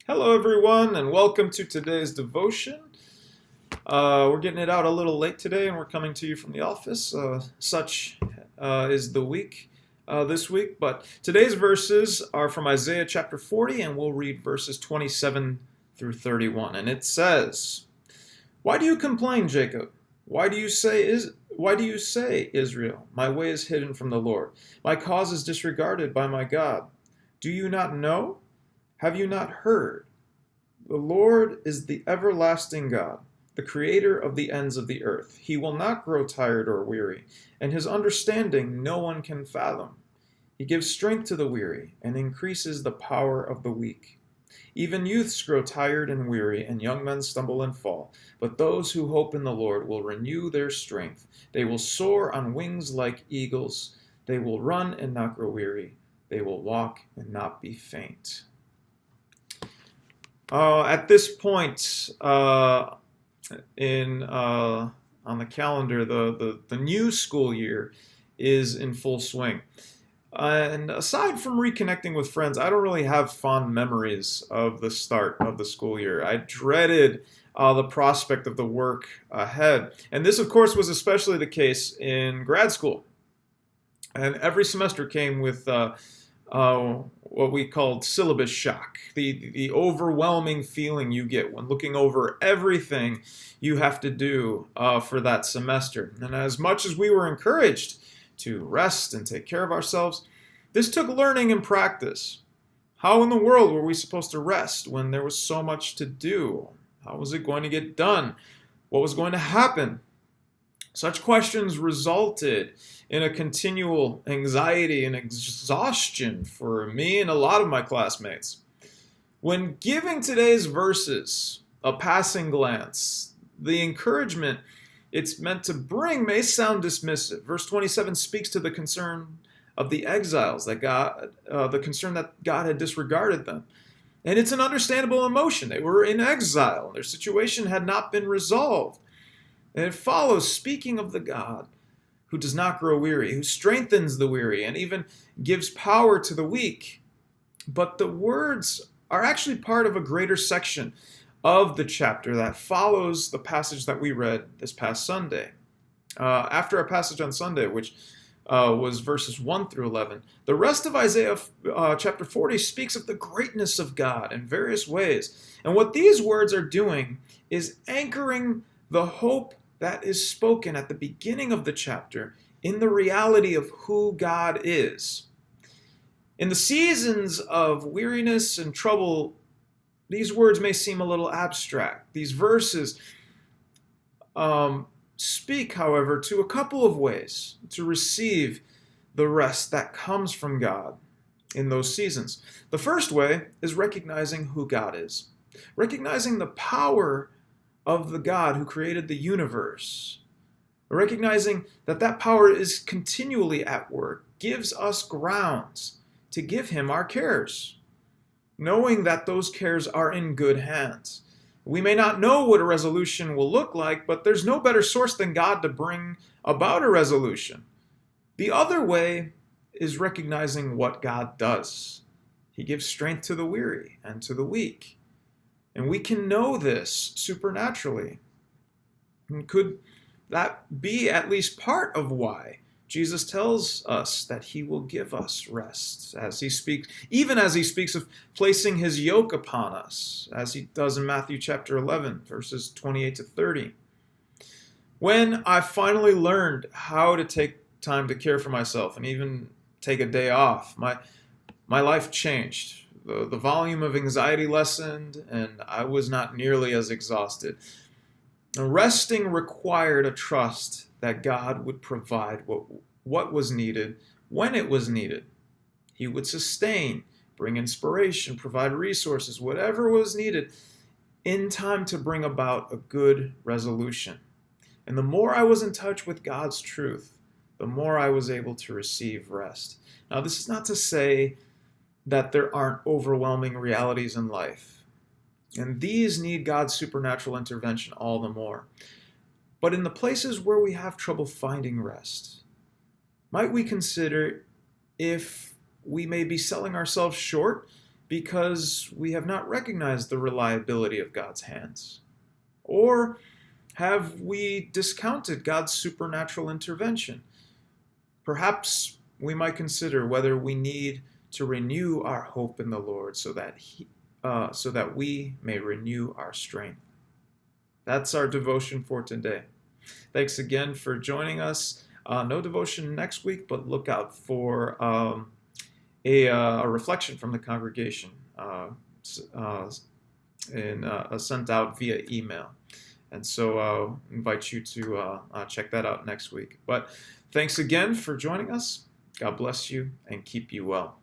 Hello, everyone, and welcome to today's devotion. We're getting it out a little late today, and we're coming to you from the office. Such is the week this week. But today's verses are from Isaiah chapter 40, and we'll read verses 27 through 31. And it says, "Why do you complain, Jacob? Why do you say, Israel, my way is hidden from the Lord? My cause is disregarded by my God. Do you not know? Have you not heard? The Lord is the everlasting God, the creator of the ends of the earth. He will not grow tired or weary, and his understanding no one can fathom. He gives strength to the weary and increases the power of the weak. Even youths grow tired and weary, and young men stumble and fall. But those who hope in the Lord will renew their strength. They will soar on wings like eagles. They will run and not grow weary. They will walk and not be faint." At this point in on the calendar, the new school year is in full swing. And aside from reconnecting with friends, I don't really have fond memories of the start of the school year. I dreaded the prospect of the work ahead. And this, of course, was especially the case in grad school. And every semester came with what we called syllabus shock, the overwhelming feeling you get when looking over everything you have to do for that semester. And as much as we were encouraged to rest and take care of ourselves, this took learning and practice. How in the world were we supposed to rest when there was so much to do? How was it going to get done? What was going to happen? Such questions resulted in a continual anxiety and exhaustion for me and a lot of my classmates. When giving today's verses a passing glance, the encouragement it's meant to bring may sound dismissive. Verse 27 speaks to the concern of the exiles, the concern that God had disregarded them. And it's an understandable emotion. They were in exile. Their situation had not been resolved. And it follows, speaking of the God who does not grow weary, who strengthens the weary, and even gives power to the weak. But the words are actually part of a greater section of the chapter that follows the passage that we read this past Sunday. After our passage on Sunday, which was verses 1 through 11, the rest of Isaiah chapter 40 speaks of the greatness of God in various ways. And what these words are doing is anchoring the hope that is spoken at the beginning of the chapter in the reality of who God is. In the seasons of weariness and trouble, these words may seem a little abstract. These verses speak, however, to a couple of ways to receive the rest that comes from God in those seasons. The first way is recognizing who God is, recognizing the power of the God who created the universe. Recognizing that that power is continually at work gives us grounds to give him our cares, knowing that those cares are in good hands. We may not know what a resolution will look like, but there's no better source than God to bring about a resolution. The other way is recognizing what God does. He gives strength to the weary and to the weak. And we can know this supernaturally. And could that be at least part of why Jesus tells us that he will give us rest as he speaks, even as he speaks of placing his yoke upon us, as he does in Matthew chapter 11, verses 28 to 30. When I finally learned how to take time to care for myself and even take a day off, my life changed. The volume of anxiety lessened, and I was not nearly as exhausted. Resting required a trust that God would provide what was needed when it was needed. He would sustain, bring inspiration, provide resources, whatever was needed in time to bring about a good resolution. And the more I was in touch with God's truth, the more I was able to receive rest. Now, this is not to say that there aren't overwhelming realities in life. And these need God's supernatural intervention all the more. But in the places where we have trouble finding rest, might we consider if we may be selling ourselves short because we have not recognized the reliability of God's hands? Or have we discounted God's supernatural intervention? Perhaps we might consider whether we need to renew our hope in the Lord so that we may renew our strength. That's our devotion for today. Thanks again for joining us. No devotion next week, but look out for a reflection from the congregation sent out via email. And so invite you to check that out next week. But thanks again for joining us. God bless you and keep you well.